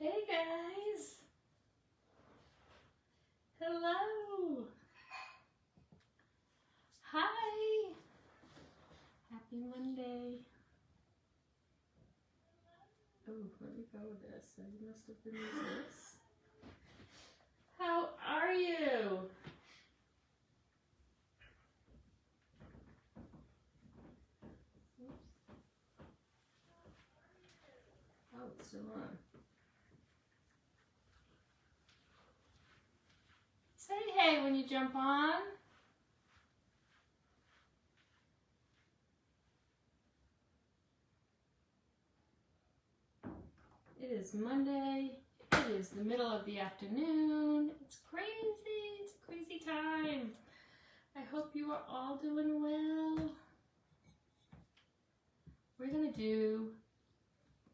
Hey guys! Hello! Hi! Happy Monday! Oh, let me go with this. I must have been using this. How are you? Oops. Oh, it's still on. Say hey when you jump on. It is Monday. It is the middle of the afternoon. It's crazy. It's a crazy time. I hope you are all doing well. We're going to do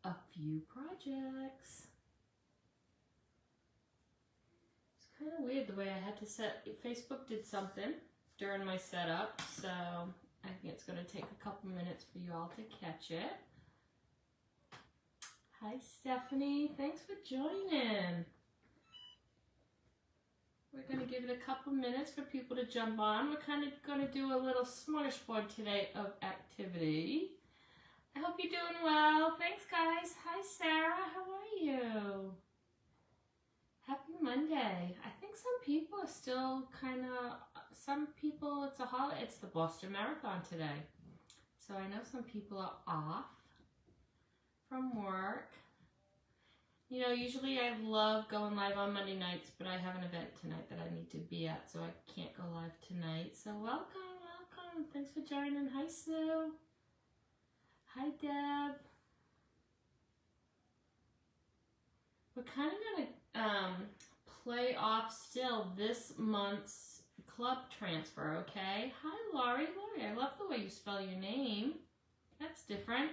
a few projects. It's kind of weird the way I had to set. Facebook did something during my setup, so I think it's going to take a couple minutes for you all to catch it. Hi Stephanie, thanks for joining. We're going to give it a couple minutes for people to jump on. We're kind of going to do a little smorgasbord today of activity. I hope you're doing well. Thanks guys. Hi Sarah, how are you? Happy Monday. I think some people are still it's a holiday. It's the Boston Marathon today. So I know some people are off from work. You know, usually I love going live on Monday nights, but I have an event tonight that I need to be at, so I can't go live tonight. So welcome, welcome. Thanks for joining. Hi Sue. Hi Deb. We're kind of going to play off still this month's club transfer, okay? Hi Laurie. Laurie, I love the way you spell your name. That's different.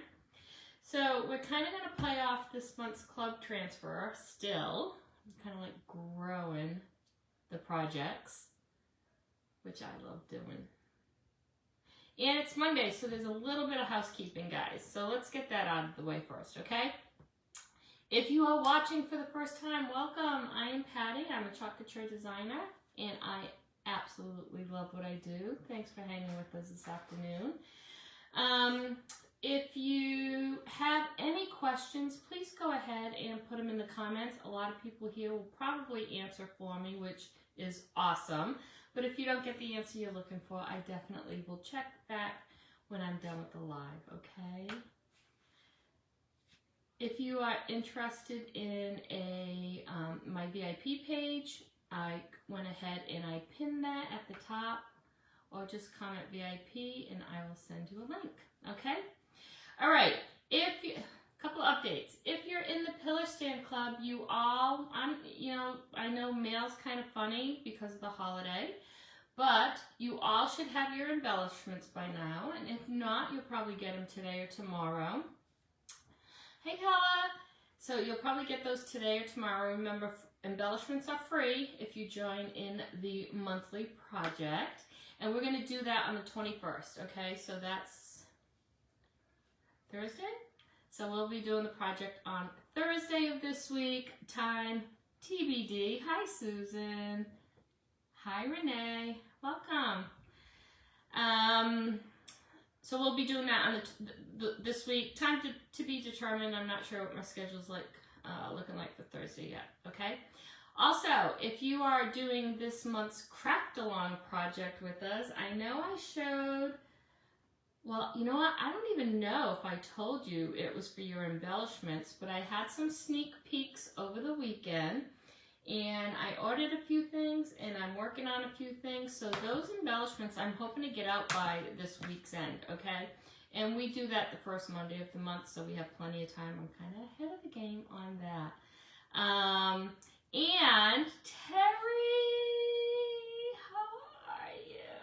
So we're kind of going to play off this month's club transfer still. I'm kind of like growing the projects, which I love doing. And it's Monday, so there's a little bit of housekeeping, guys. So let's get that out of the way first, okay? If you are watching for the first time, welcome. I am Patty. I'm a Chalk Couture Designer, and I absolutely love what I do. Thanks for hanging with us this afternoon. If you have any questions, please go ahead and put them in the comments. A lot of people here will probably answer for me, which is awesome. But if you don't get the answer you're looking for, I definitely will check back when I'm done with the live, okay? If you are interested in my VIP page, I went ahead and I pinned that at the top, or just comment VIP and I will send you a link, okay? All right, couple updates. If you're in the Pillar Stand Club, I know mail's kind of funny because of the holiday, but you all should have your embellishments by now, and if not, you'll probably get them today or tomorrow. Hey, Kala. So you'll probably get those today or tomorrow. Remember, embellishments are free if you join in the monthly project, and we're going to do that on the 21st, okay? So that's Thursday? So we'll be doing the project on Thursday of this week, time TBD. Hi, Susan. Hi, Renee. Welcome. So we'll be doing that on this week. Time to be determined. I'm not sure what my schedule's looking like for Thursday yet, okay? Also, if you are doing this month's Craft Along project with us, I know I showed... Well, you know what? I don't even know if I told you it was for your embellishments, but I had some sneak peeks over the weekend, and I ordered a few things, and I'm working on a few things. So those embellishments, I'm hoping to get out by this week's end, okay? And we do that the first Monday of the month, so we have plenty of time. I'm kind of ahead of the game on that. And Terry, how are you?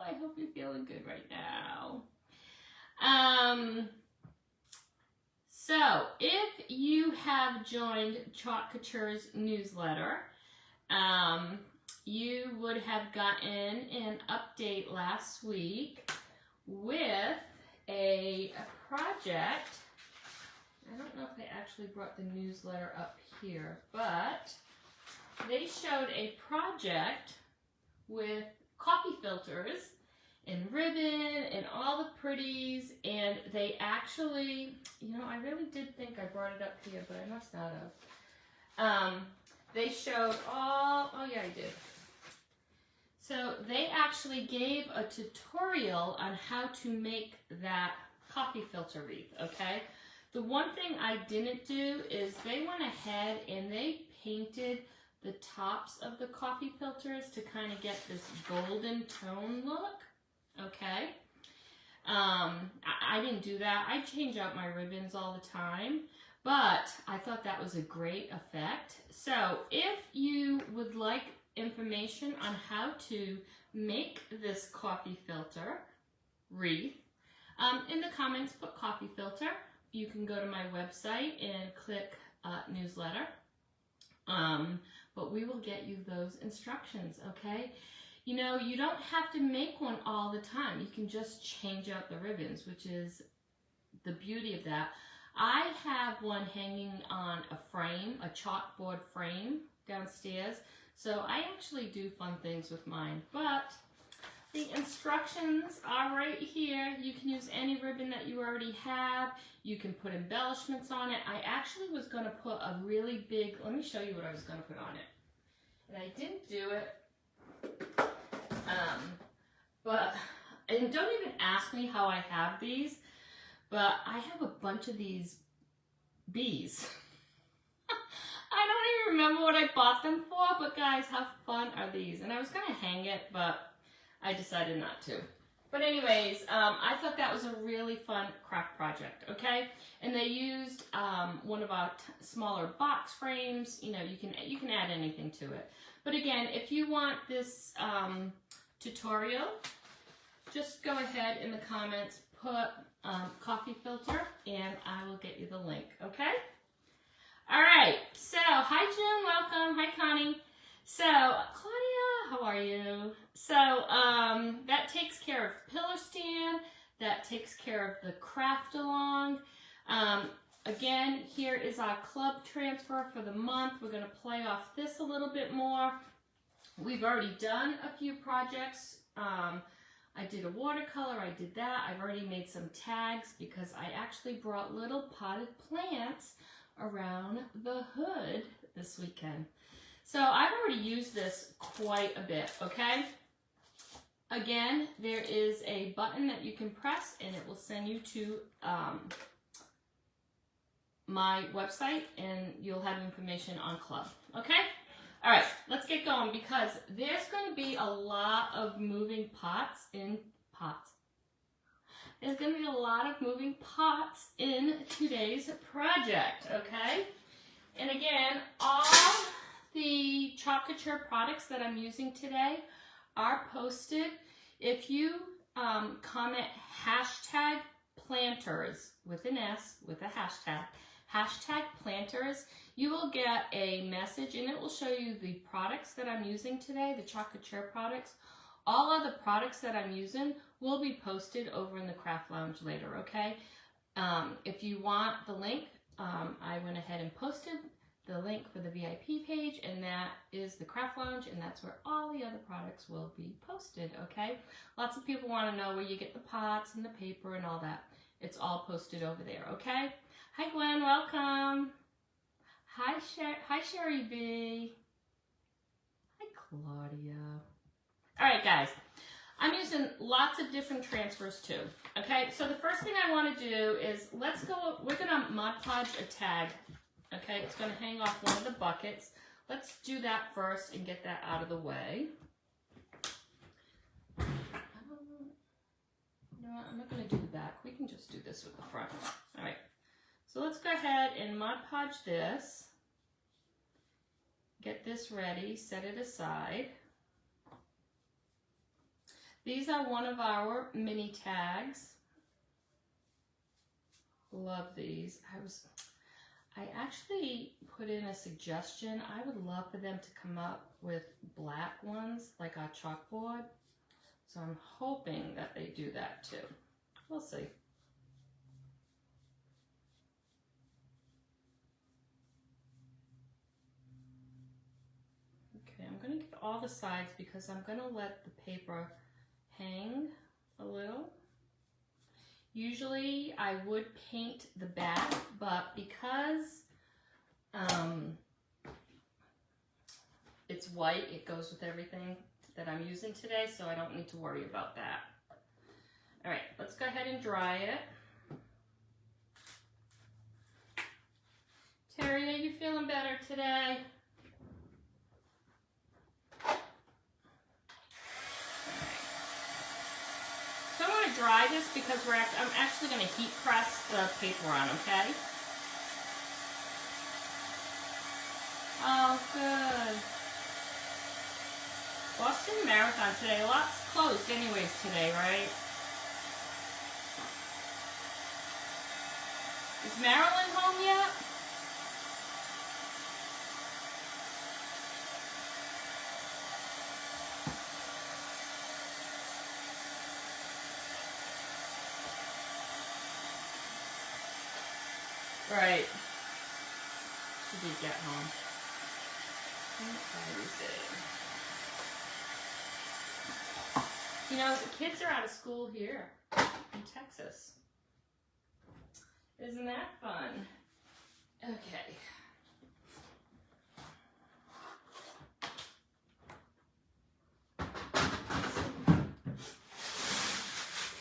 I hope you're feeling good right now. So if you have joined Chalk Couture's newsletter, you would have gotten an update last week with a project I don't know if I actually brought the newsletter up here, but they showed a project with coffee filters and ribbon and all the pretties, and they actually, you know, I really did think I brought it up here, but I must not have. They showed all, oh yeah, I did. So they actually gave a tutorial on how to make that coffee filter wreath, okay? The one thing I didn't do is they went ahead and they painted the tops of the coffee filters to kind of get this golden tone look, okay? I didn't do that. I change out my ribbons all the time, but I thought that was a great effect. So if you would like information on how to make this coffee filter wreath, in the comments put coffee filter. You can go to my website and click newsletter, but we will get you those instructions, okay? You know, you don't have to make one all the time. You can just change out the ribbons, which is the beauty of that. I have one hanging on a frame, a chalkboard frame downstairs, so I actually do fun things with mine, but the instructions are right here. You can use any ribbon that you already have. You can put embellishments on it. I actually was going to put a really big, let me show you what I was going to put on it. And I didn't do it. And don't even ask me how I have these, but I have a bunch of these bees. I don't even remember what I bought them for, but guys, how fun are these? And I was going to hang it, but I decided not to. But anyways, I thought that was a really fun craft project, okay? And they used one of our smaller box frames. You know, you can add anything to it. But again, if you want this tutorial, just go ahead in the comments, put coffee filter, and I will get you the link, okay? All right, so hi June, welcome. Hi Connie. So Claudia, how are you? So that takes care of pillar stand, that takes care of the craft along. Again, here is our club transfer for the month. We're going to play off this a little bit more. We've already done a few projects. I did a watercolor, I did that. I've already made some tags because I actually brought little potted plants around the hood this weekend. So I've already used this quite a bit, okay? Again, there is a button that you can press and it will send you to my website and you'll have information on club, okay? All right, let's get going because there's going to be a lot of moving pots in pots. There's going to be a lot of moving pots in today's project, okay? And again, all the Chalk Couture products that I'm using today are posted. If you comment hashtag planters with an S, with a hashtag planters, you will get a message and it will show you the products that I'm using today, the Chalk Couture products. All other products that I'm using will be posted over in the Craft Lounge later, okay? If you want the link, I went ahead and posted the link for the VIP page, and that is the Craft Lounge, and that's where all the other products will be posted, okay? Lots of people want to know where you get the pots and the paper and all that. It's all posted over there, okay? Hi, Gwen, welcome. Hi, Sherry B. Hi, Claudia. All right, guys. I'm using lots of different transfers too, okay? So the first thing I want to do is we're going to Mod Podge a tag, okay? It's going to hang off one of the buckets. Let's do that first and get that out of the way. No, I'm not going to do the back. We can just do this with the front. All right. So let's go ahead and Mod Podge this. Get this ready, set it aside. These are one of our mini tags. Love these. I actually put in a suggestion. I would love for them to come up with black ones like our chalkboard. So I'm hoping that they do that too. We'll see. all the sides because I'm going to let the paper hang a little. Usually I would paint the back, but because it's white, it goes with everything that I'm using today, so I don't need to worry about that. All right, let's go ahead and dry it. Terry, are you feeling better today? So I want to dry this because I'm actually going to heat press the paper on, okay? Oh, good. Boston Marathon today. A lot's closed anyways today, right? Is Marilyn home yet? Right. She did get home. You know, the kids are out of school here in Texas. Isn't that fun? Okay.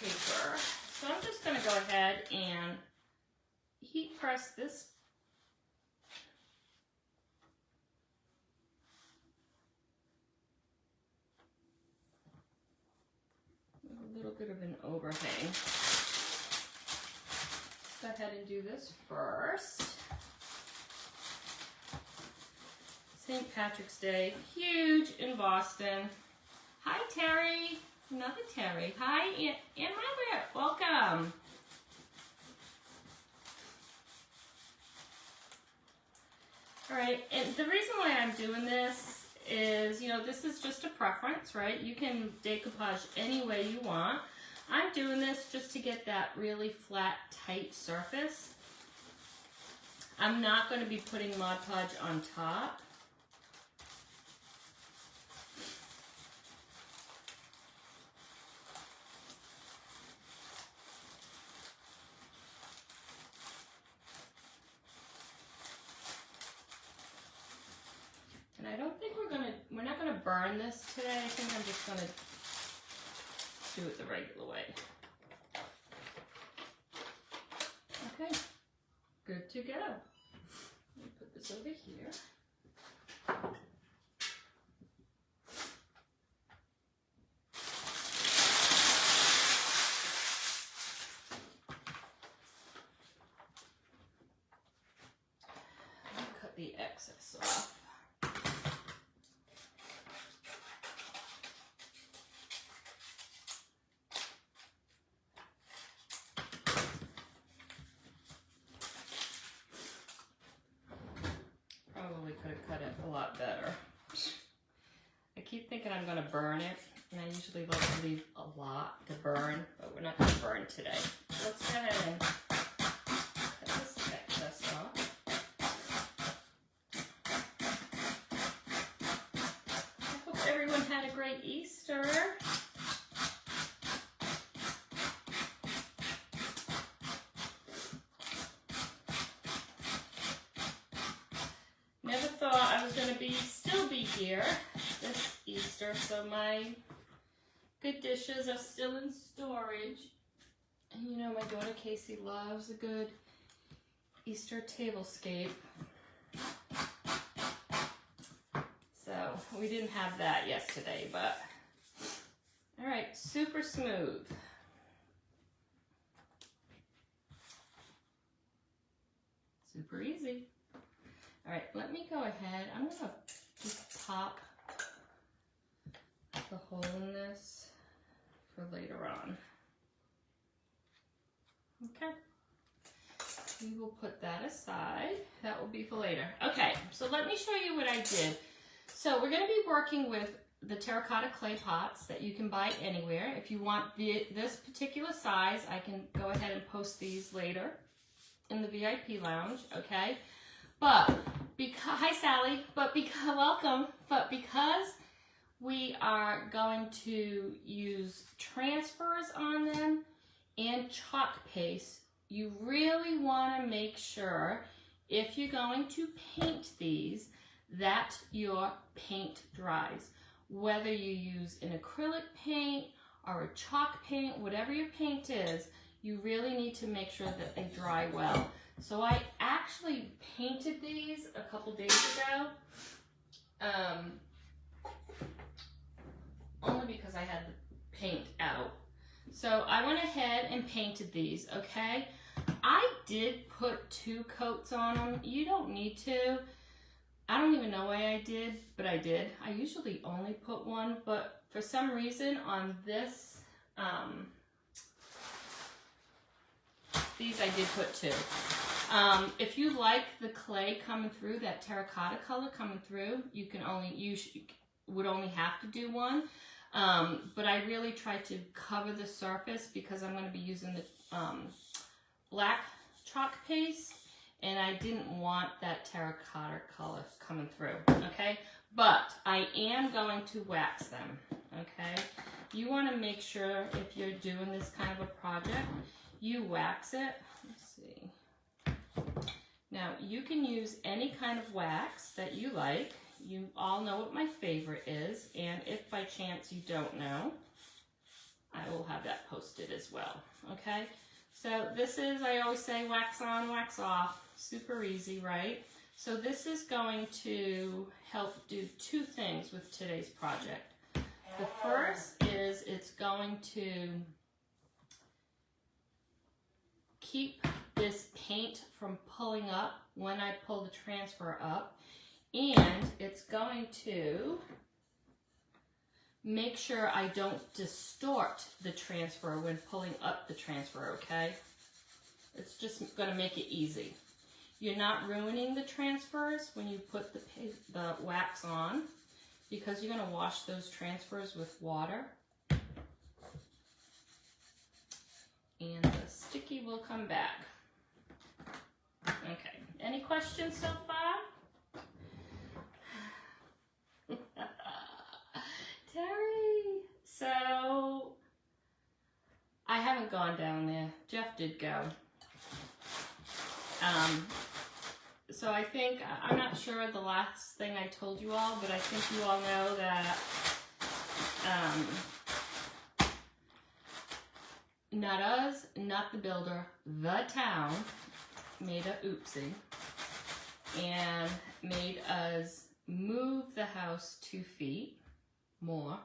Paper. So I'm just going to go ahead and heat press this. A little bit of an overhang. Go ahead and do this first. St. Patrick's Day, huge in Boston. Hi, Terry. Another Terry. Hi, Aunt Margaret. Welcome. All right, and the reason why I'm doing this is, you know, this is just a preference, right? You can decoupage any way you want. I'm doing this just to get that really flat, tight surface. I'm not going to be putting Mod Podge on top. And I don't think we're not gonna burn this today. I think I'm just gonna do it the regular way. Okay, good to go. Let me put this over here. I'll cut the excess off. Could have cut it a lot better. I keep thinking I'm going to burn it, and I usually like to leave a lot to burn, but we're not going to burn today. Let's go ahead and cut this excess off. I hope everyone had a great Easter. Never thought I was going to still be here this Easter, so my good dishes are still in storage. And you know, my daughter Casey loves a good Easter tablescape. So we didn't have that yesterday, but all right, super smooth. Super easy. All right, let me go ahead. I'm going to just pop the hole in this for later on. Okay. We will put that aside. That will be for later. Okay, so let me show you what I did. So we're going to be working with the terracotta clay pots that you can buy anywhere. If you want this particular size, I can go ahead and post these later in the VIP lounge, okay? But because, hi Sally, welcome. But because we are going to use transfers on them and chalk paste. You really want to make sure, if you're going to paint these, that your paint dries. Whether you use an acrylic paint or a chalk paint, whatever your paint is, you really need to make sure that they dry well. So I actually painted these a couple days ago, only because I had the paint out. So I went ahead and painted these, okay? I did put 2 coats on them. You don't need to. I don't even know why I did, but I did. I usually only put 1, but for some reason on this, these I did put 2. If you like the clay coming through, that terracotta color coming through, you would only have to do 1. But I really tried to cover the surface because I'm going to be using the black chalk paste, and I didn't want that terracotta color coming through, okay? But I am going to wax them, okay? You want to make sure, if you're doing this kind of a project, you wax it. Let's see. Now, you can use any kind of wax that you like. You all know what my favorite is, and if by chance you don't know, I will have that posted as well, okay? So this is, I always say, wax on, wax off. Super easy, right? So this is going to help do 2 things with today's project. The first is it's going to keep this paint from pulling up when I pull the transfer up, and it's going to make sure I don't distort the transfer when pulling up the transfer, okay? It's just going to make it easy. You're not ruining the transfers when you put the wax on, because you're going to wash those transfers with water. And the sticky will come back. Okay, any questions so far? Terry! So, I haven't gone down there. Jeff did go. So I think, I'm not sure the last thing I told you all, but I think you all know that not us, not the builder, the town made a oopsie and made us move the house 2 feet more.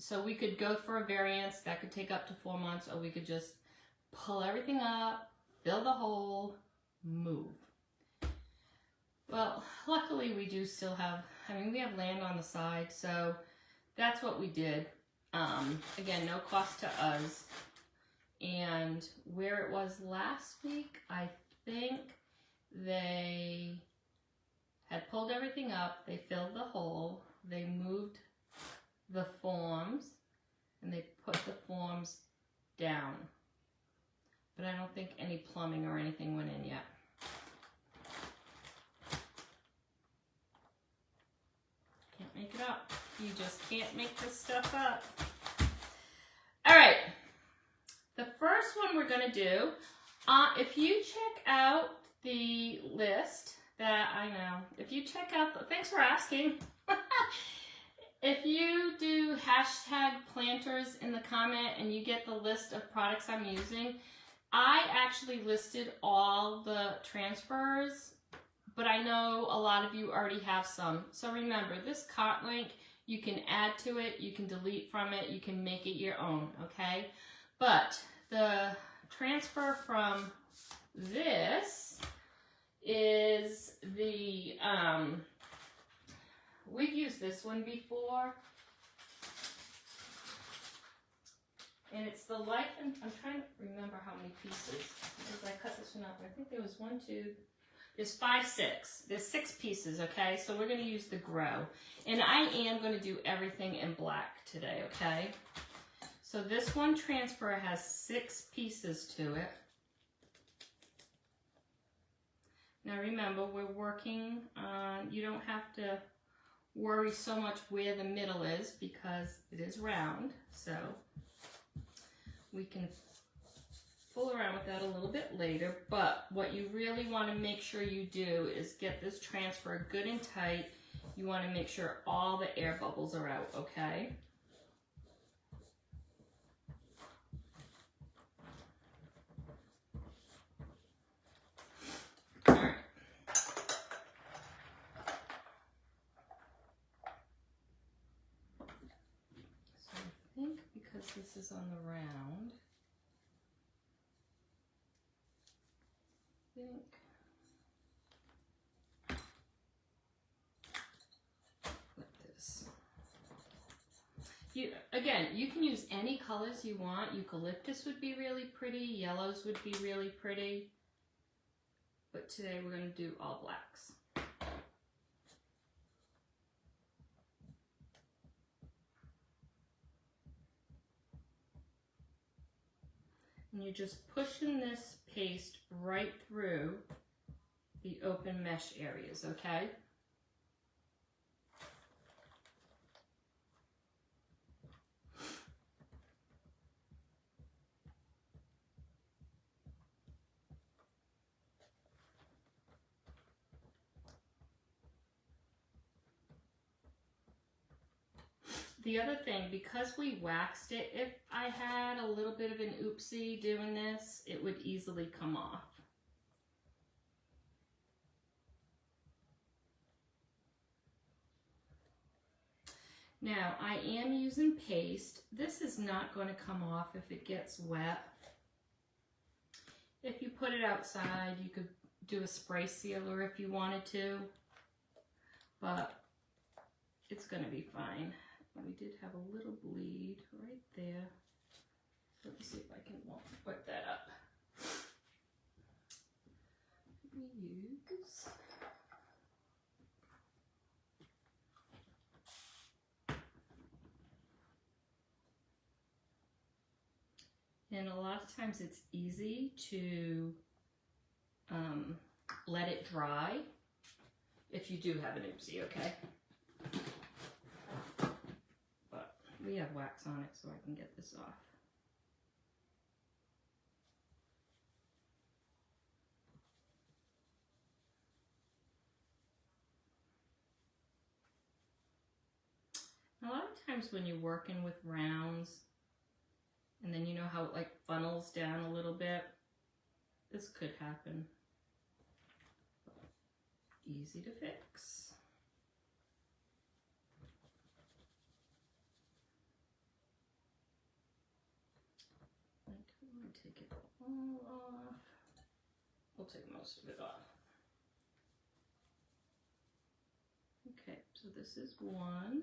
So we could go for a variance that could take up to 4 months, or we could just pull everything up, fill the hole, move. Well, luckily we do still have, we have land on the side, so that's what we did. Again, no cost to us. And where it was last week, I think they had pulled everything up, they filled the hole, they moved the forms, and they put the forms down. But I don't think any plumbing or anything went in yet. Can't make it up. You just can't make this stuff up. All right. The first one we're going to do, if you check out the list that I know, if you check out, thanks for asking. If you do hashtag planters in the comment and you get the list of products I'm using, I actually listed all the transfers, but I know a lot of you already have some. So remember, this cart link, you can add to it, you can delete from it, you can make it your own, okay? But the transfer from this is the, we've used this one before, and it's the Life and, I'm trying to remember how many pieces, because I cut this one up. I think there was 1, 2, there's 5, 6. There's 6 pieces, okay? So we're going to use the Grow. And I am going to do everything in black today, okay? So this one transfer has 6 pieces to it. Now remember, we're working on, you don't have to worry so much where the middle is because it is round, so we can fool around with that a little bit later. But what you really want to make sure you do is get this transfer good and tight. You want to make sure all the air bubbles are out, okay? All right. So I think because this is on the round, like this. Again, you can use any colors you want. Eucalyptus would be really pretty. Yellows would be really pretty. But today we're going to do all blacks. And you're just pushing this paste right through the open mesh areas, okay? The other thing, because we waxed it, if I had a little bit of an oopsie doing this, it would easily come off. Now, I am using paste. This is not going to come off if it gets wet. If you put it outside, you could do a spray sealer if you wanted to, but it's going to be fine. We did have a little bleed right there. Let me see if I can wipe that up. We use and a lot of times it's easy to let it dry if you do have an oopsie, okay? We have wax on it, so I can get this off. A lot of times when you're working with rounds, and then you know how it like funnels down a little bit, this could happen. Easy to fix. Take it all off. We'll take most of it off. Okay, so this is one.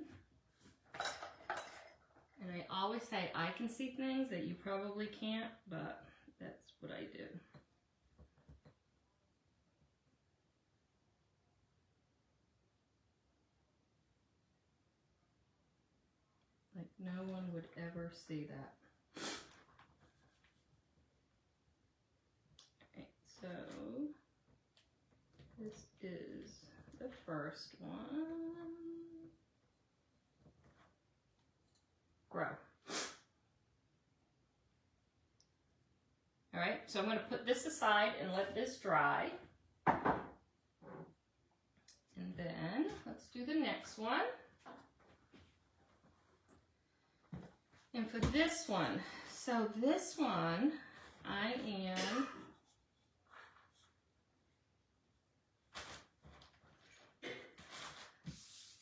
And I always say I can see things that you probably can't, but that's what I do. Like no one would ever see that. So this is the first one. Grow. All right, so I'm going to put this aside and let this dry. And then let's do the next one. And for this one, so this one I am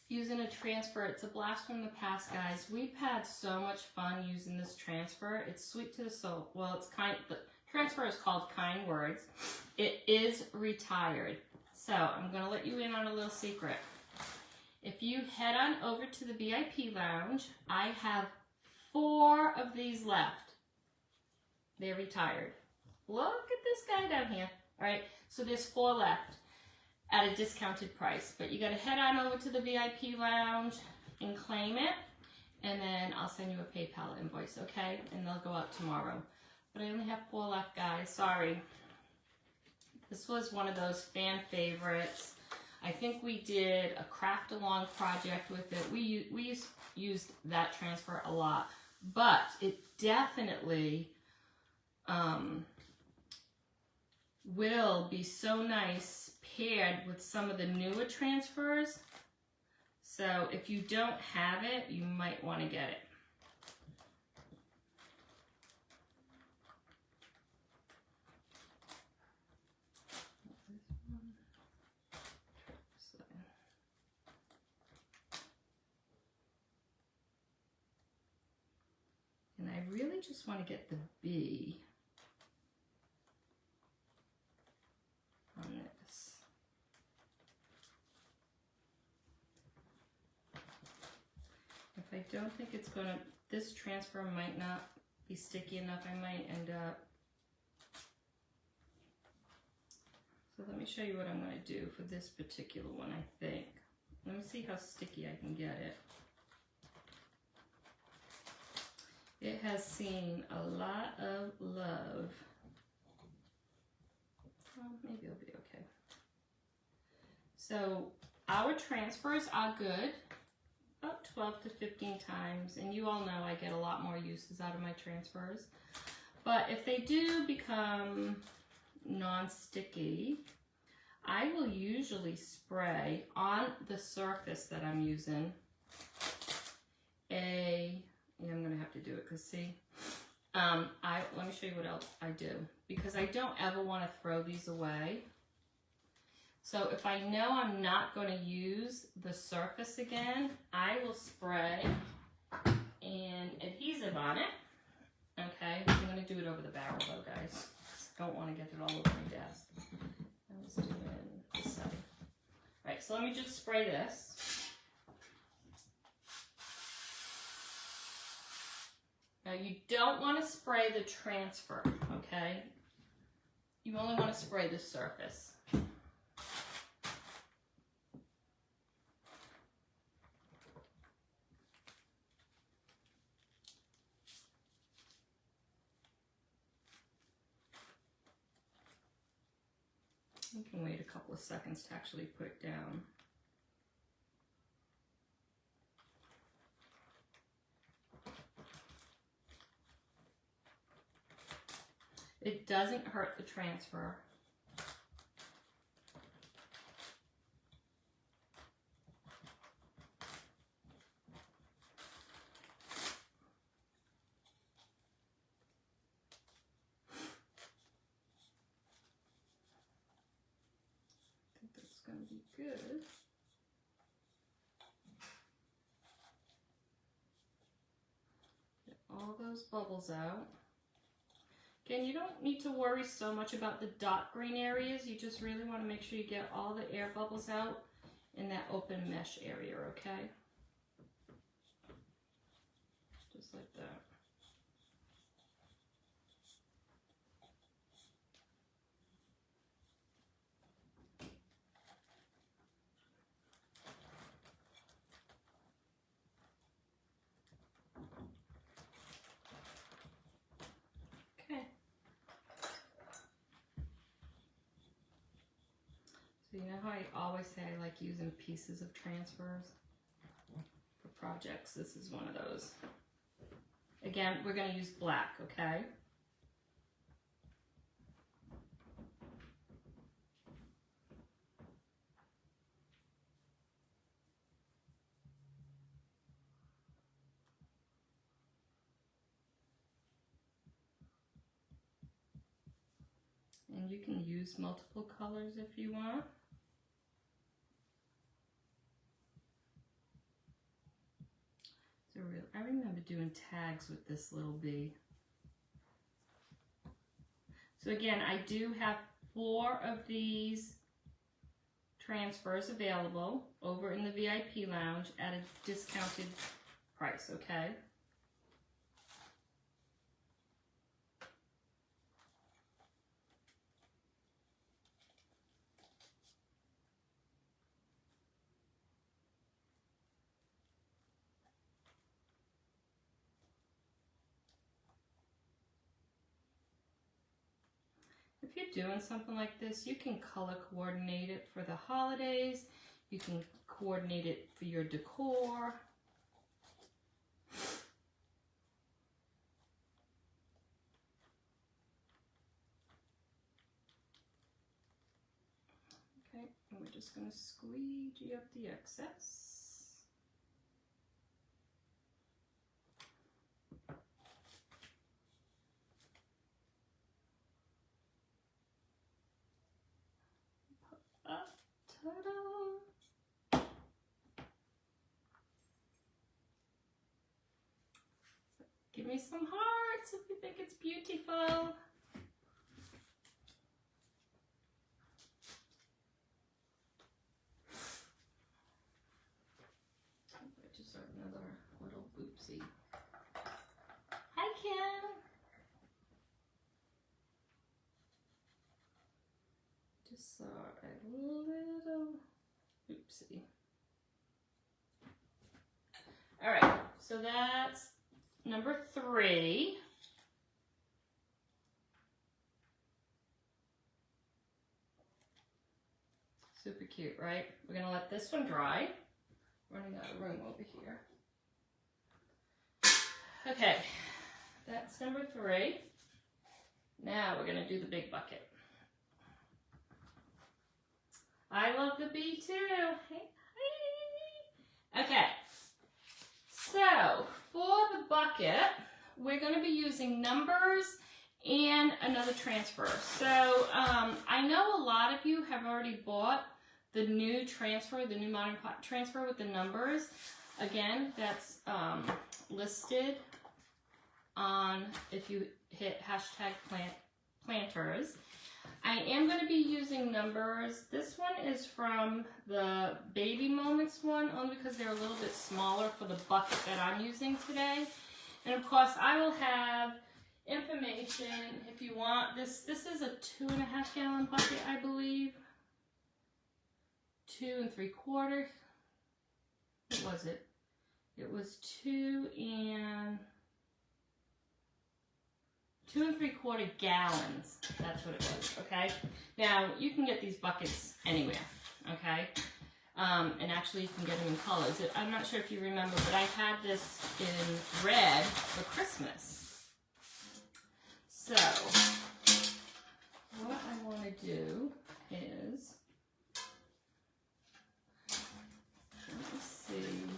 using a transfer. It's a blast from the past, guys. We've had so much fun using this transfer. It's sweet to the soul. Well, it's kind. The transfer is called Kind Words. It is retired. So I'm going to let you in on a little secret. If you head on over to the VIP lounge, I have 4 of these left. They're retired. Look at this guy down here. All right, so there's 4 left at a discounted price, but you got to head on over to the VIP lounge and claim it, and then I'll send you a PayPal invoice, okay? And they'll go out tomorrow. But I only have 4 left, guys. Sorry. This was one of those fan favorites. I think we did a craft along project with it. We used that transfer a lot, but it definitely will be so nice paired with some of the newer transfers. So if you don't have it, you might want to get it. And I really just want to get the B on this. If I don't think it's going to, this transfer might not be sticky enough, I might end up. So let me show you what I'm going to do for this particular one, I think. Let me see how sticky I can get it. It has seen a lot of love. Well, maybe it'll be okay. So our transfers are good, about 12 to 15 times. And you all know I get a lot more uses out of my transfers. But if they do become non-sticky, I will usually spray on the surface that I'm using I'm gonna have to do it because see, let me show you what else I do, because I don't ever want to throw these away. So if I know I'm not going to use the surface again, I will spray an adhesive on it. Okay, I'm going to do it over the barrel though, guys. I don't want to get it all over my desk. I was doing this side. All right, so let me just spray this. Now you don't want to spray the transfer, okay? You only want to spray the surface. You can wait a couple of seconds to actually put it down. It doesn't hurt the transfer. I think that's going to be good. Get all those bubbles out. Again, you don't need to worry so much about the dark green areas. You just really want to make sure you get all the air bubbles out in that open mesh area, okay? Just like that. So you know how I always say I like using pieces of transfers for projects? This is one of those. Again, we're going to use black, okay? And you can use multiple colors if you want. I remember doing tags with this little bee. So again, I do have 4 of these transfers available over in the VIP lounge at a discounted price, okay? if you're doing something like this, you can color coordinate it for the holidays. You can coordinate it for your decor. Okay, and we're just going to squeegee up the excess. Ta-da! Give me some hearts if you think it's beautiful. I just saw another little oopsie. Hi, Kim. Just saw a little oopsie. All right, so that's number 3. Super cute, right? We're gonna let this one dry. Running out of room over here. Okay, that's number 3. Now we're gonna do the big bucket. I love the bee too. Hey, hey. Okay, so for the bucket, we're going to be using numbers and another transfer. So I know a lot of you have already bought the new transfer, the new Modern transfer with the numbers. Again, that's listed on, if you hit hashtag planters. I am going to be using numbers. This one is from the Baby Moments one, only because they're a little bit smaller for the bucket that I'm using today. And of course, I will have information if you want. This is a 2.5 gallon bucket, I believe. 2 3/4. What was it? It was 2 3/4 gallons. That's what it was, okay? Now, you can get these buckets anywhere, okay? And actually, you can get them in colors. I'm not sure if you remember, but I had this in red for Christmas. So, what I want to do is, let me see.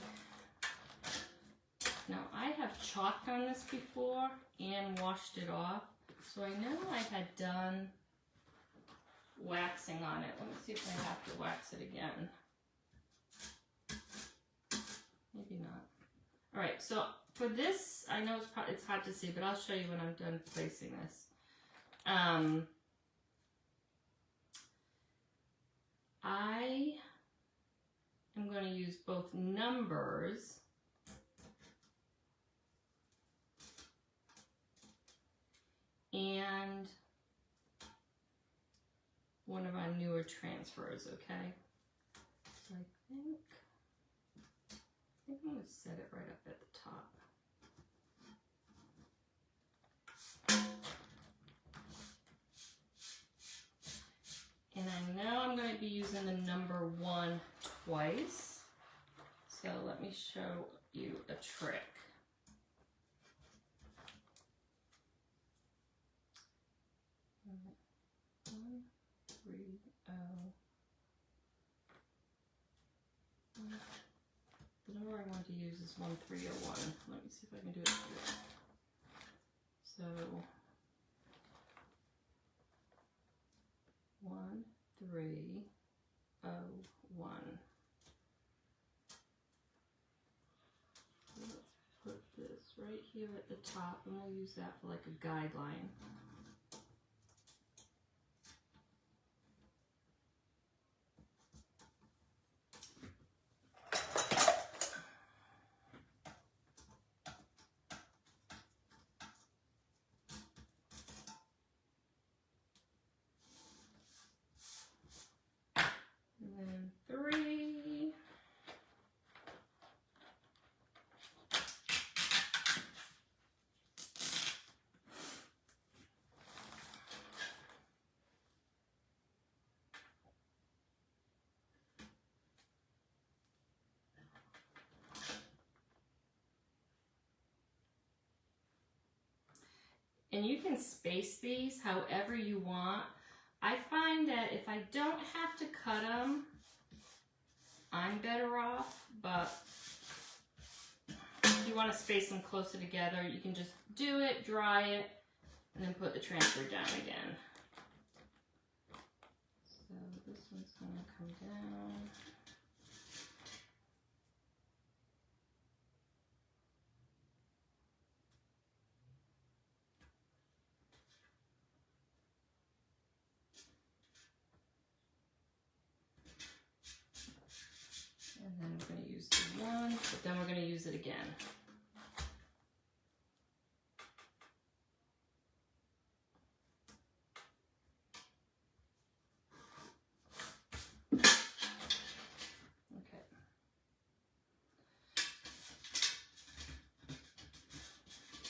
Now, I have chalked on this before and washed it off, so I know I had done waxing on it. Let me see if I have to wax it again. Maybe not. All right, so for this, I know it's hard to see, but I'll show you when I'm done placing this. I am going to use both numbers and one of our newer transfers, okay? So I think I'm going to set it right up at the top. And I know I'm going to be using the number 1 twice. So let me show you a trick. The number I want to use is 1301. Let me see if I can do it here. So 1301. Let's put this right here at the top, and we'll use that for like a guideline. And then 3. And you can space these however you want. I find that if I don't have to cut them, I'm better off, but if you want to space them closer together, you can just do it, dry it, and then put the transfer down again. So this one's going to come down. And then we're going to use the one, but then we're going to use it again. Okay.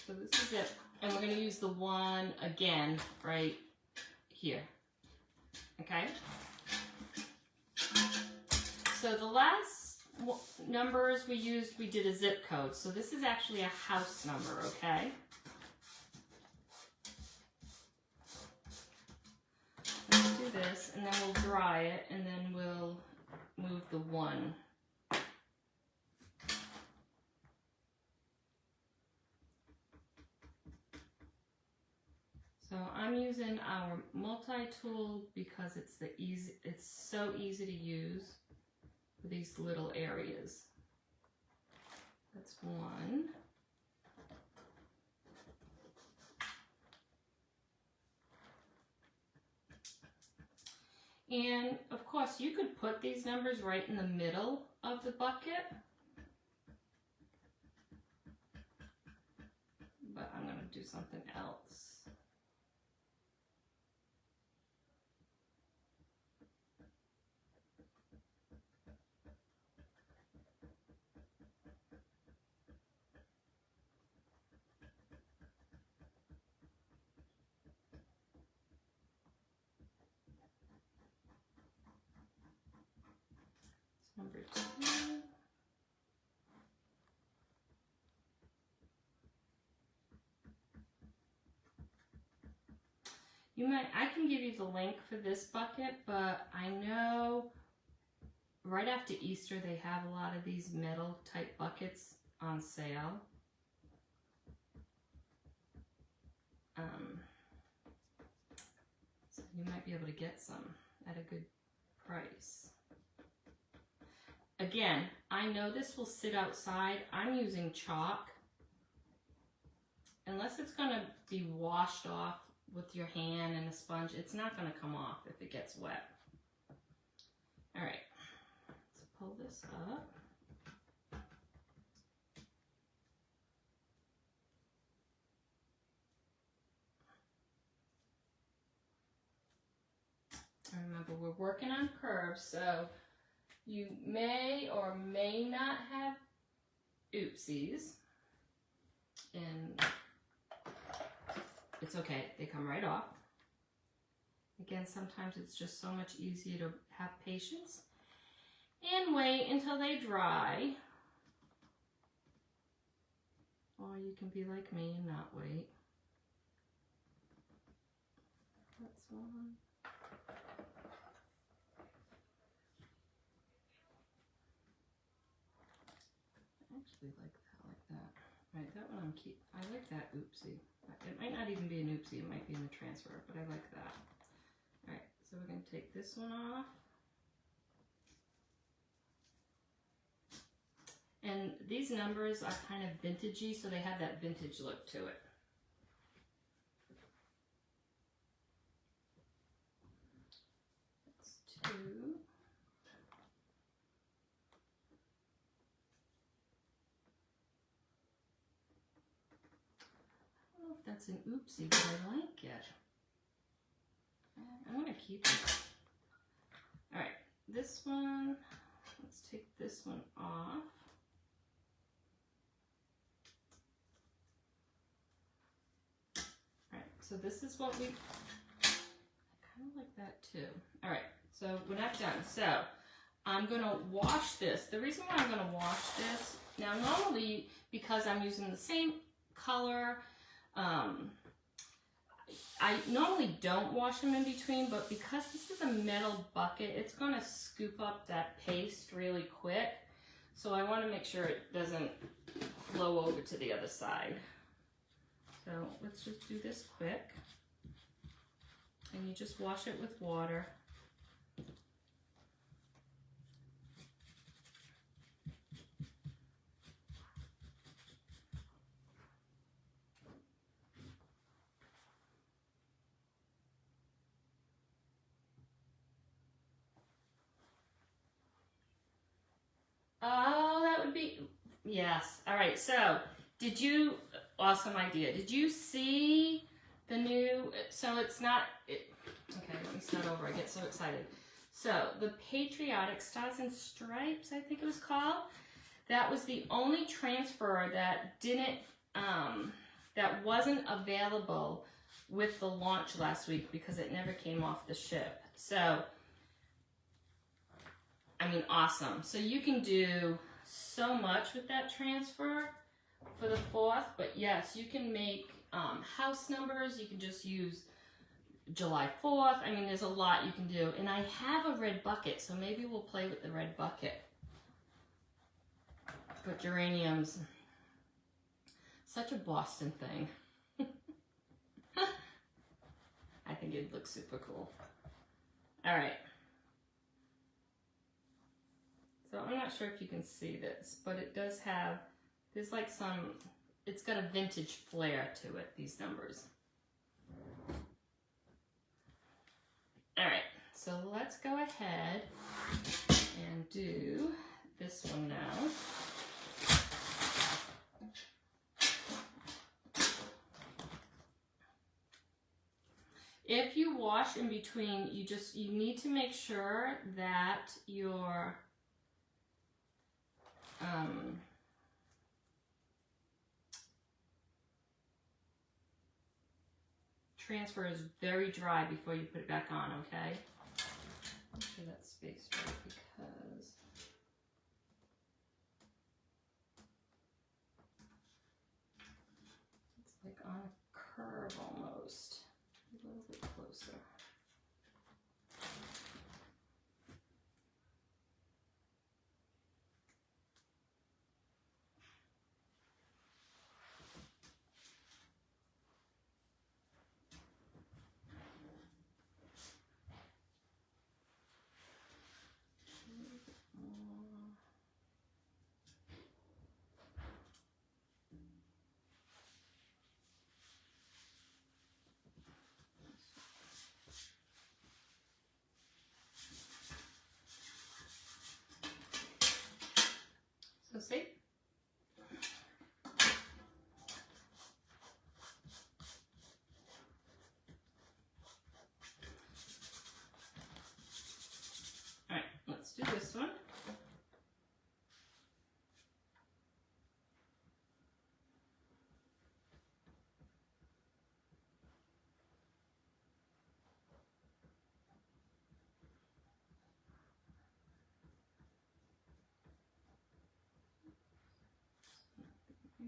So this is it. And we're going to use the one again right here. Okay? So the last numbers we used, we did a zip code. So this is actually a house number, okay? Let's do this, and then we'll dry it, and then we'll move the one. So I'm using our multi-tool because it's so easy to use for these little areas. That's one. And of course you could put these numbers right in the middle of the bucket. But I'm going to do something else. Number 2. I can give you the link for this bucket, but I know right after Easter they have a lot of these metal type buckets on sale. So you might be able to get some at a good price. Again, I know this will sit outside. I'm using chalk. Unless it's going to be washed off with your hand and a sponge, it's not going to come off if it gets wet. All right, let's pull this up. And remember, we're working on curves, so you may or may not have oopsies, and it's okay, they come right off. Again, sometimes it's just so much easier to have patience and wait until they dry. Or you can be like me and not wait. That's one. I actually like that. Right, that one I like that oopsie. It might not even be an oopsie, it might be in the transfer, but I like that. Alright, so we're going to take this one off. And these numbers are kind of vintagey, so they have that vintage look to it. That's 2. I don't know if that's an oopsie, but I like it. I'm going to keep it. Alright, this one, let's take this one off. Alright, so this is what I kind of like that too. Alright, so we're not done. So I'm going to wash this. The reason why I'm going to wash this, now normally because I'm using the same color, I normally don't wash them in between, but because this is a metal bucket, it's gonna scoop up that paste really quick. So I wanna make sure it doesn't flow over to the other side. So let's just do this quick. And you just wash it with water. Oh, that would be, yes. All right, so did you, awesome idea. Did you see the new, so it's not, okay, let me start over. I get so excited. So the Patriotic Stars and Stripes, I think it was called. That was the only transfer that didn't, that wasn't available with the launch last week because it never came off the ship. So, I mean, awesome. So you can do so much with that transfer for the 4th, but yes, you can make house numbers. You can just use July 4th. I mean, there's a lot you can do. And I have a red bucket, so maybe we'll play with the red bucket. But geraniums, such a Boston thing. I think it'd look super cool. All right. So I'm not sure if you can see this, but it does have, there's like some, it's got a vintage flair to it, these numbers. All right, so let's go ahead and do this one now. If you wash in between, you need to make sure that your transfer is very dry before you put it back on, okay? Make sure that's spaced right because it's like on a curve almost. A little bit closer. So see? All right, let's do this one.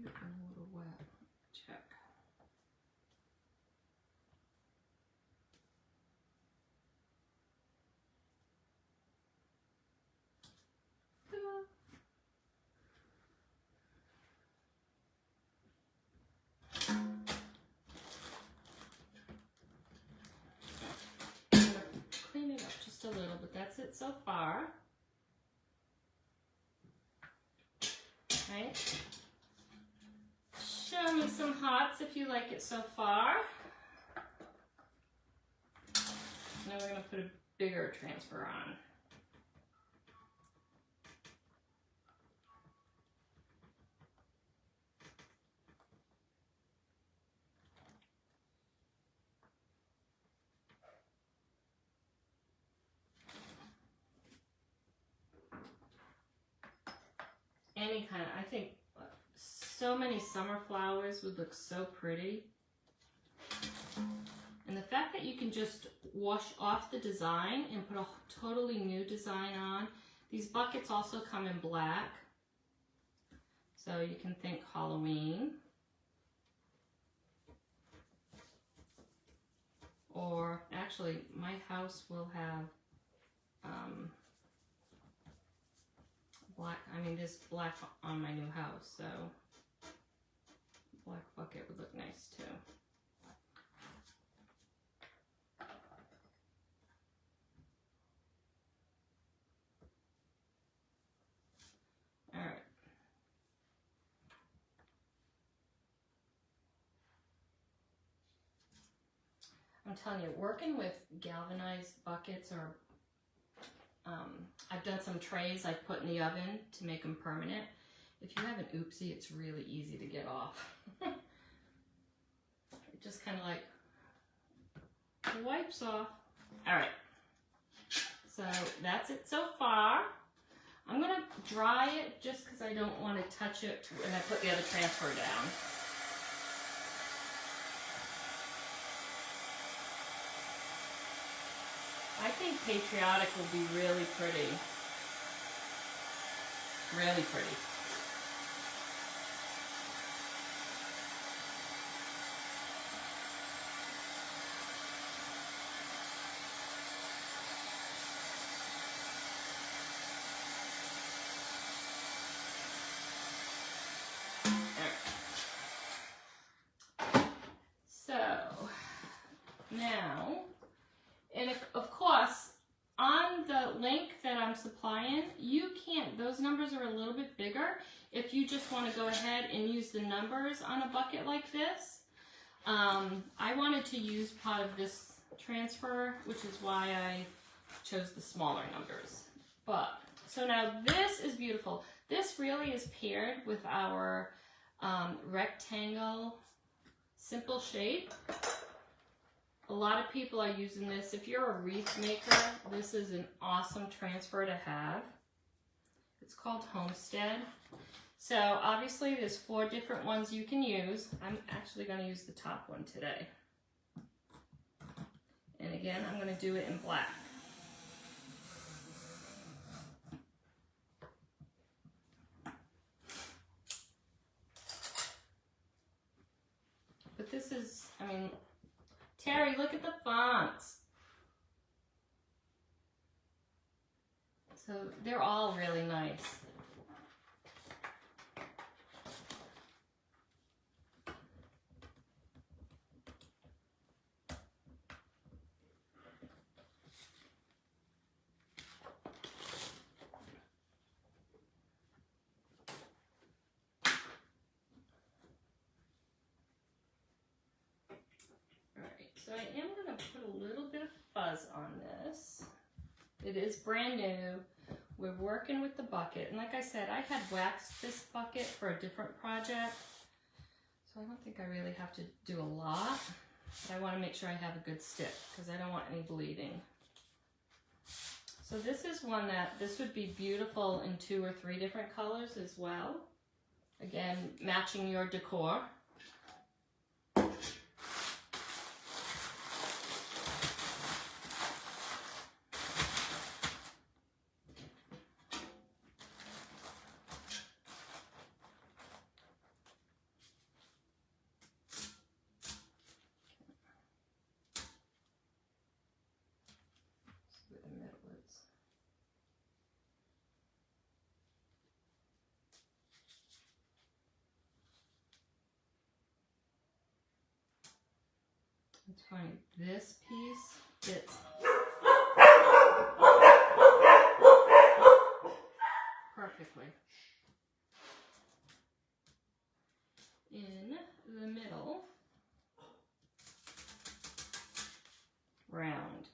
I think it's a little wet. Check. I'm gonna clean it up just a little, but that's it so far. Right? Show me some hearts if you like it so far. Now we're going to put a bigger transfer on. Any kind of, I think so many summer flowers would look so pretty. And the fact that you can just wash off the design and put a totally new design on. These buckets also come in black. So you can think Halloween. or actually my house will have black. I mean, there's black on my new house, so black bucket would look nice too. All right. I'm telling you, working with galvanized buckets, or I've done some trays I've put in the oven to make them permanent. If you have an oopsie, it's really easy to get off. It just kind of like wipes off. All right, so that's it so far. I'm gonna dry it just because I don't want to touch it when I put the other transfer down. I think Patriotic will be really pretty. Really pretty. So now, and of course, on the link that I'm supplying, you can't, those numbers are a little bit bigger. If you just want to go ahead and use the numbers on a bucket like this, I wanted to use part of this transfer, which is why I chose the smaller numbers. But, so now this is beautiful. This really is paired with our rectangle simple shape. A lot of people are using this. If you're a wreath maker, this is an awesome transfer to have. It's called Homestead. So obviously there's 4 different ones you can use. I'm actually going to use the top one today. And again, I'm going to do it in black. But this is, I mean, Terry, look at the fonts. So they're all really nice. So I am going to put a little bit of fuzz on this. It is brand new. We're working with the bucket. And like I said, I had waxed this bucket for a different project. So I don't think I really have to do a lot. But I want to make sure I have a good stick because I don't want any bleeding. So this is one that, this would be beautiful in 2 or 3 different colors as well. Again, matching your decor. It's funny, this piece fits perfectly in the middle, round.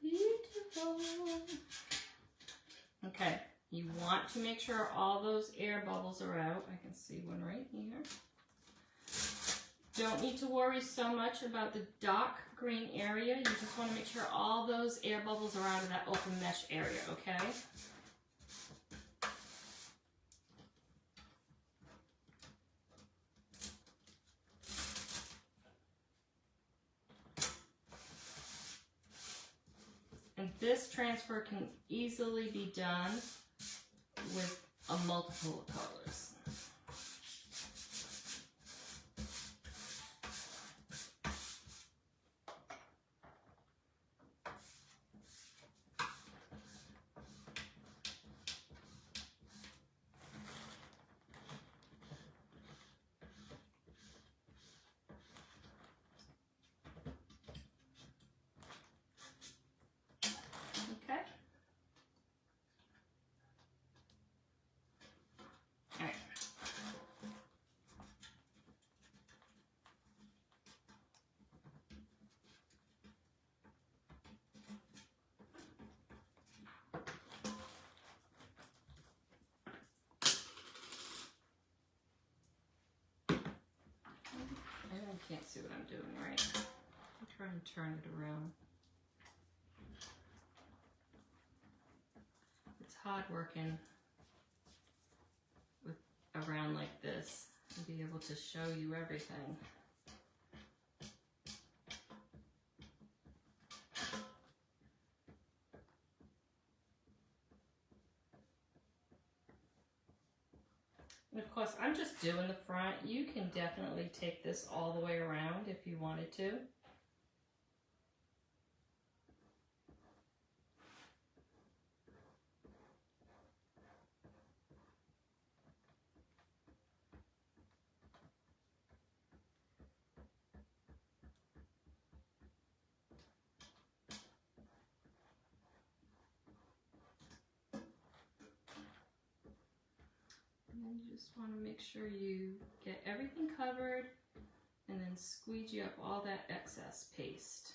Beautiful. You want to make sure all those air bubbles are out. I can see one right here. Don't need to worry so much about the dark green area. You just want to make sure all those air bubbles are out of that open mesh area, okay? And this transfer can easily be done with a multiple of colors. Okay. All right. I can't see what I'm doing right. I'm trying to turn it around. It's hard working with around like this and be able to show you everything. And of course, I'm just doing the front. You can definitely take this all the way around if you wanted to. And you just want to make sure you get everything covered and then squeegee up all that excess paste.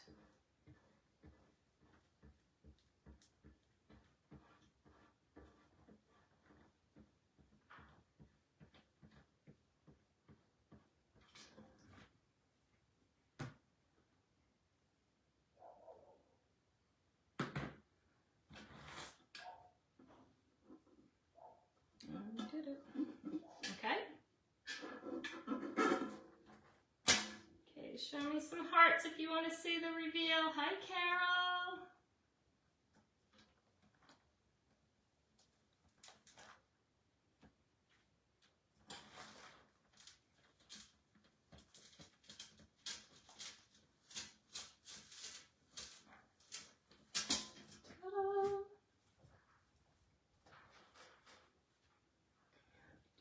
And we did it. Okay. Okay, show me some hearts if you want to see the reveal. Hi, Carol.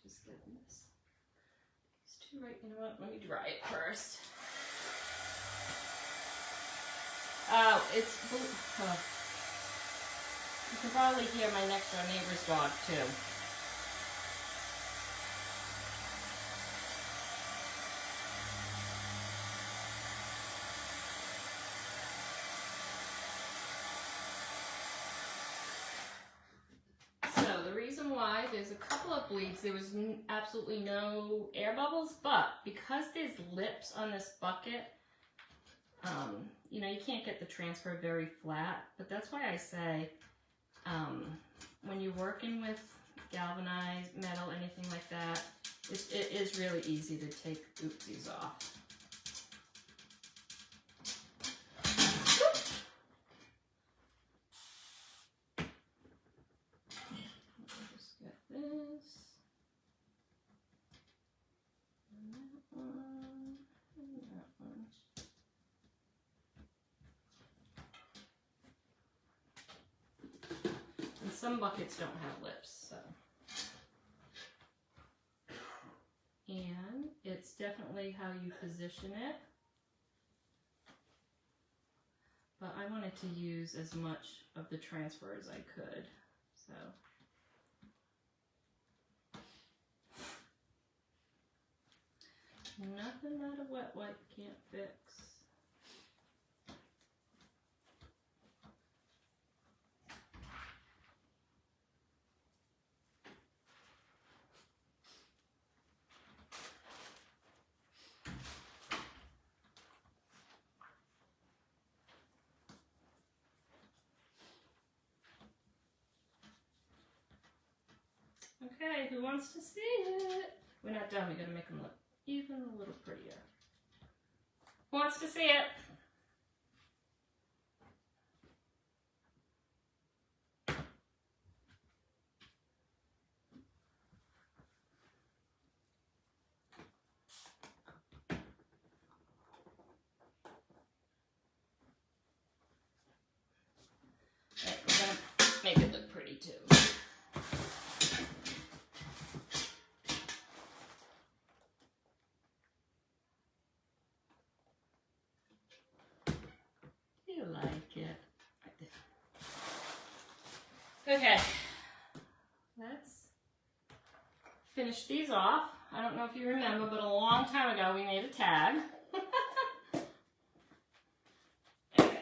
Just getting this. These two right, you know what? Let me dry it first. Oh, it's blue. Oh. You can probably hear my next door neighbor's dog too. So the reason why there's a couple of bleeds, there was absolutely no air bubbles, but because there's lips on this bucket, you know, you can't get the transfer very flat, but that's why I say when you're working with galvanized metal, anything like that, it is really easy to take oopsies off. Just get this. And that one. And that one. And some buckets don't have lips, so. And it's definitely how you position it. But I wanted to use as much of the transfer as I could, so. Nothing that a wet wipe can't fix. Okay, who wants to see it? We're not done. We gotta make them look even a little prettier. Who wants to see it? Right, we're gonna make it look pretty too. You like it? Right there. Okay, let's finish these off. I don't know if you remember, but a long time ago we made a tag. Okay.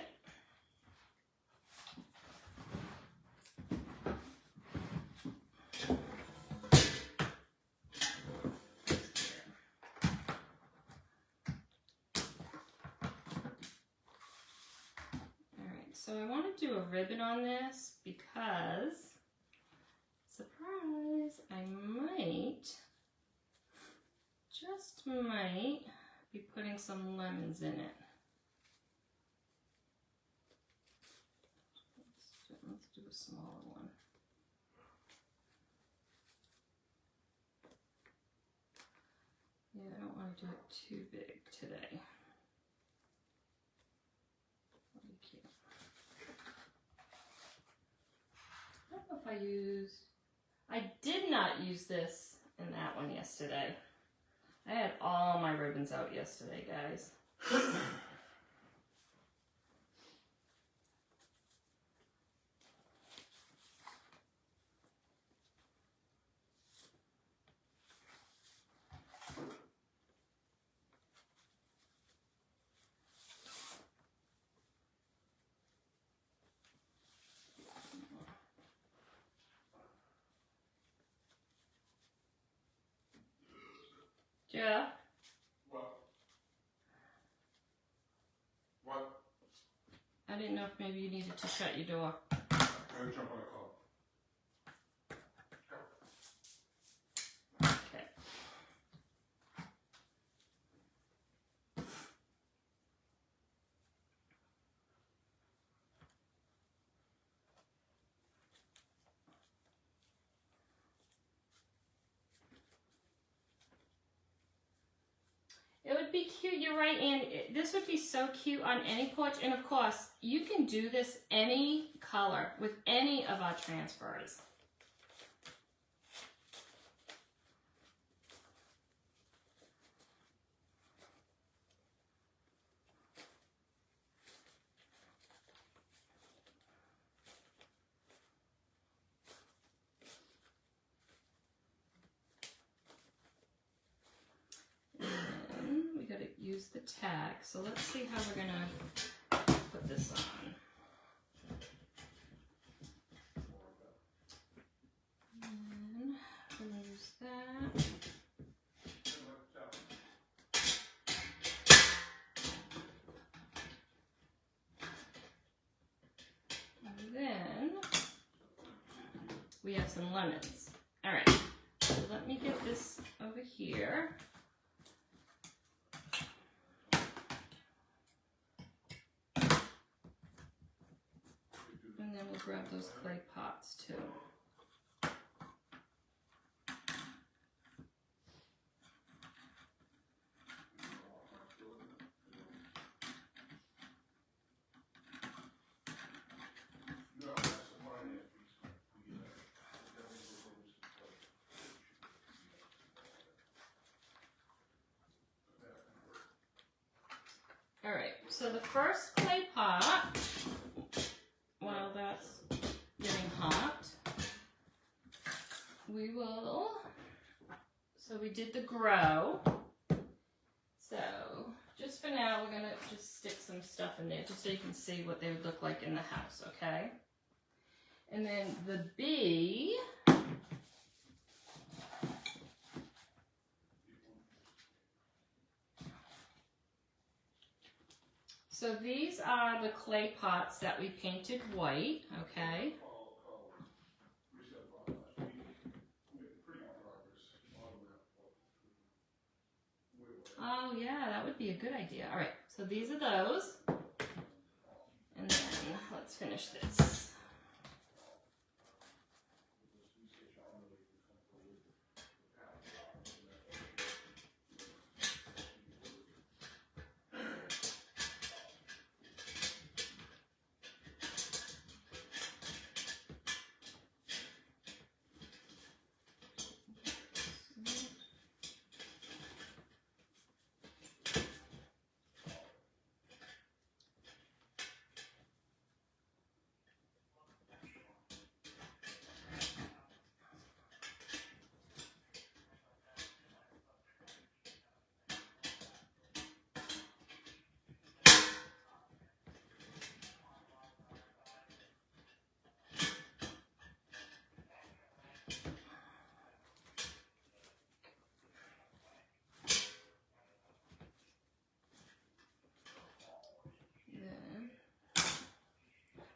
Alright, so I want to do a ribbon on this because, surprise, I might, just might, be putting some lemons in it. Let's do a smaller one. Yeah, I don't want to do it too big today. That'll be cute. I don't know if I did not use this in that one yesterday. I had all my ribbons out yesterday, guys. Jeff? What? I didn't know if maybe you needed to shut your door. I gotta jump on a call. Okay. It would be cute, you're right, and this would be so cute on any porch. And of course, you can do this any color with any of our transfers. Use the tag. So let's see how we're gonna put this on. And we're gonna use that. And then we have some lemons. All right, so let me get this over here. And then we'll grab those clay pots too. All right, so the first clay pot, while that's getting hot, we will, so we did the grow. So just for now, we're gonna just stick some stuff in there just so you can see what they would look like in the house, okay? And then the bee, so these are the clay pots that we painted white, okay? Oh yeah, that would be a good idea. All right, so these are those. And then let's finish this. Then, I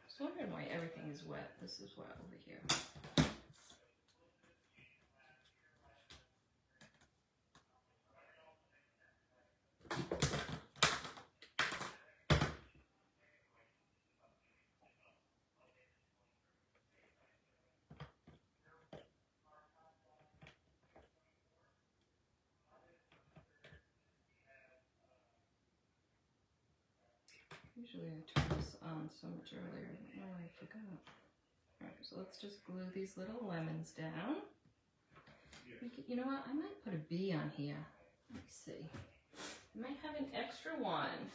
was wondering why everything is wet. This is wet over here. Usually I turn this on so much earlier, but now I forgot. Alright, so let's just glue these little lemons down. You know what? I might put a bee on here. Let me see. I might have an extra one.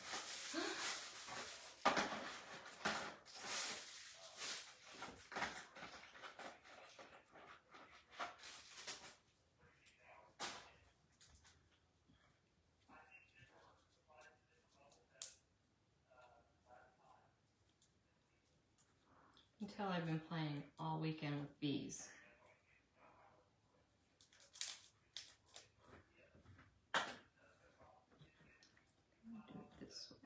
Until I've been playing all weekend with bees. Do it this way.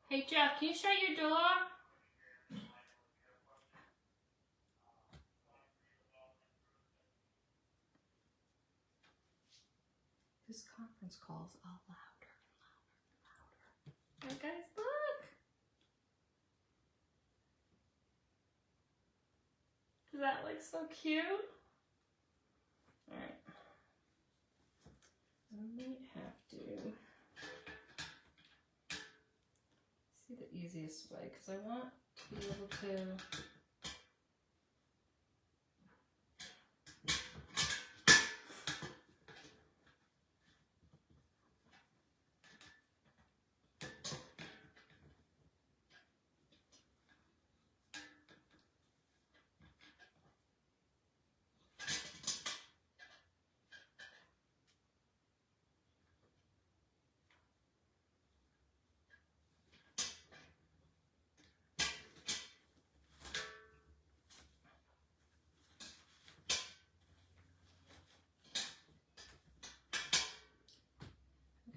Hey Jeff, can you shut your door? This conference call's all louder and louder and louder. Hey guys, look! Does that look so cute? Alright. I might have to see the easiest way because I want to be able to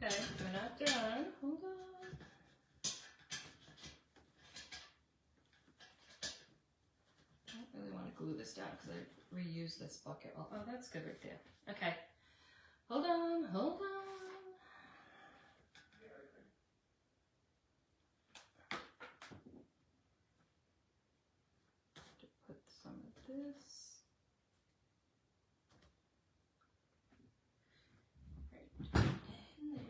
okay, we're not done. Hold on. I don't really want to glue this down because I reuse this bucket. Oh, that's good right there. Okay. Hold on, hold on. To put some of this. Right in there.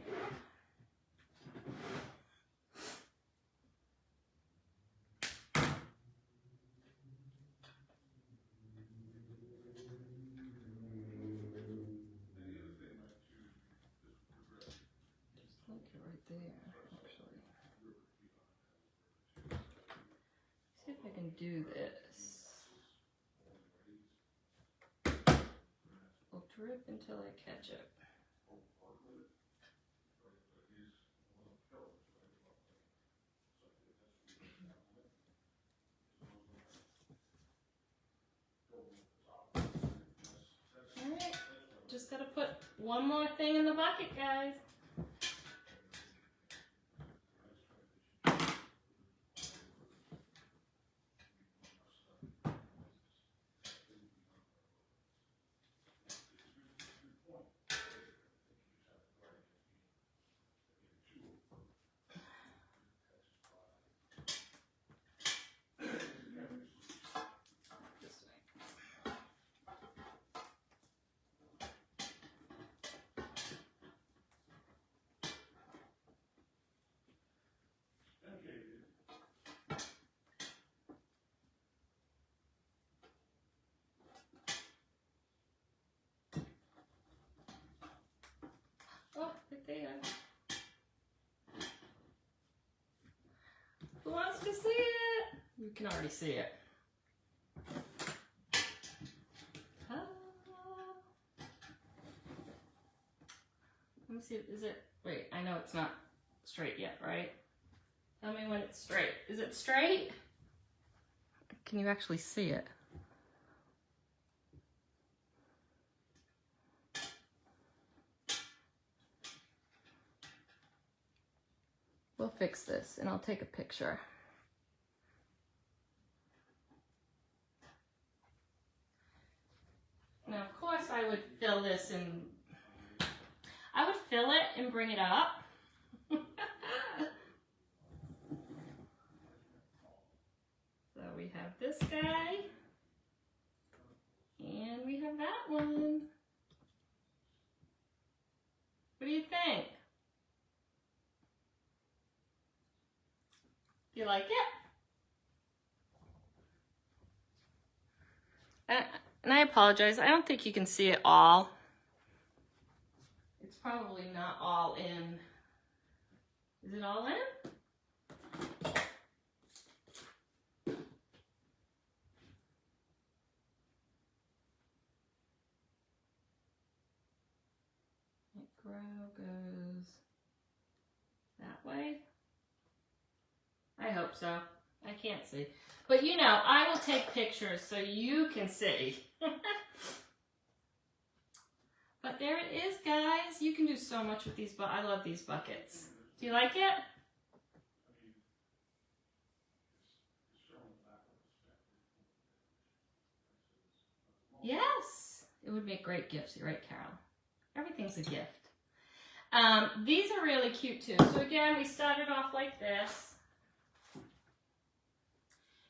Like it right there, actually. See if I can do this. I'll drip until I catch it. Alright, just gotta put one more thing in the bucket, guys. Oh, right there. Who wants to see it? You can already see it. Ah. Let me see, is it, wait, I know it's not straight yet, right? Tell me when it's straight. Is it straight? Can you actually see it? We'll fix this and I'll take a picture. Now, of course, I would fill this and I would fill it and bring it up. So we have this guy and we have that one. What do you think? You like it? And I apologize, I don't think you can see it all. It's probably not all in. Is it all in? That grow goes that way. I hope so. I can't see. But you know, I will take pictures so you can see. But there it is, guys. You can do so much with these, I love these buckets. Do you like it? Yes. It would make great gifts. You're right, Carol. Everything's a gift. These are really cute too. So again, we started off like this.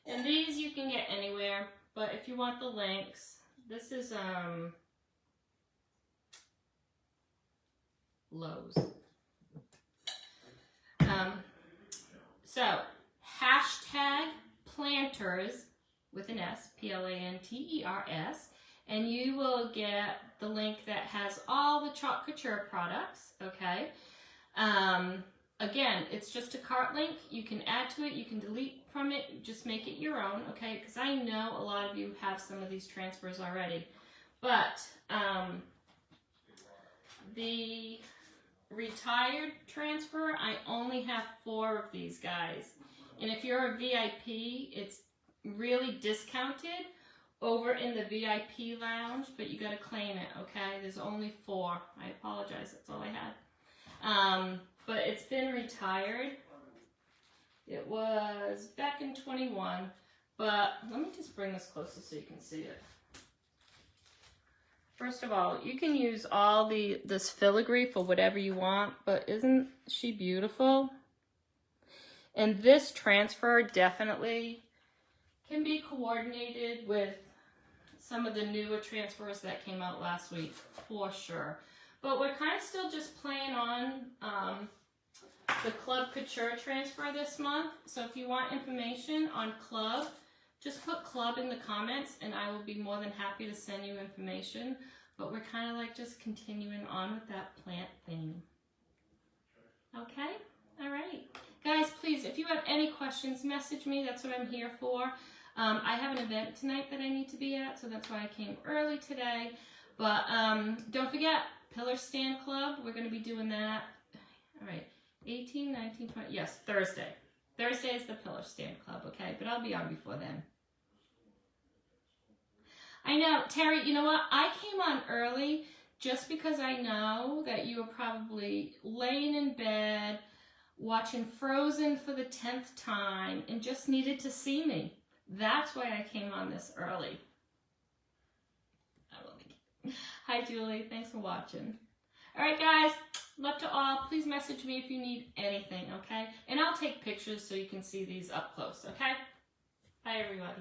And these you can get anywhere, but if you want the links, this is Lowe's. So hashtag planters with an S, planters, and you will get the link that has all the Chalk Couture products, okay? Again, it's just a cart link. You can add to it, you can delete from it, just make it your own, okay? Because I know a lot of you have some of these transfers already. But the retired transfer, I only have 4 of these guys. And if you're a VIP, it's really discounted over in the VIP lounge, but you gotta claim it, okay? There's only 4. I apologize, that's all I had. But it's been retired. It was back in 21, but let me just bring this closer so you can see it. First of all, you can use all this filigree for whatever you want, but isn't she beautiful? And this transfer definitely can be coordinated with some of the newer transfers that came out last week, for sure. But we're kind of still just playing on the Club Couture transfer this month. So if you want information on Club, just put Club in the comments and I will be more than happy to send you information. But we're kind of like just continuing on with that plant theme. Okay? All right. Guys, please, if you have any questions, message me. That's what I'm here for. I have an event tonight that I need to be at, so that's why I came early today. But don't forget, Pillar Stand Club. We're going to be doing that. All right, 18, 19, 20. Yes, Thursday. Thursday is the Pillar Stand Club, okay? But I'll be on before then. I know, Terry, you know what? I came on early just because I know that you were probably laying in bed watching Frozen for the 10th time and just needed to see me. That's why I came on this early. Hi, Julie. Thanks for watching. All right, guys. Love to all. Please message me if you need anything, okay? And I'll take pictures so you can see these up close, okay? Bye, everybody.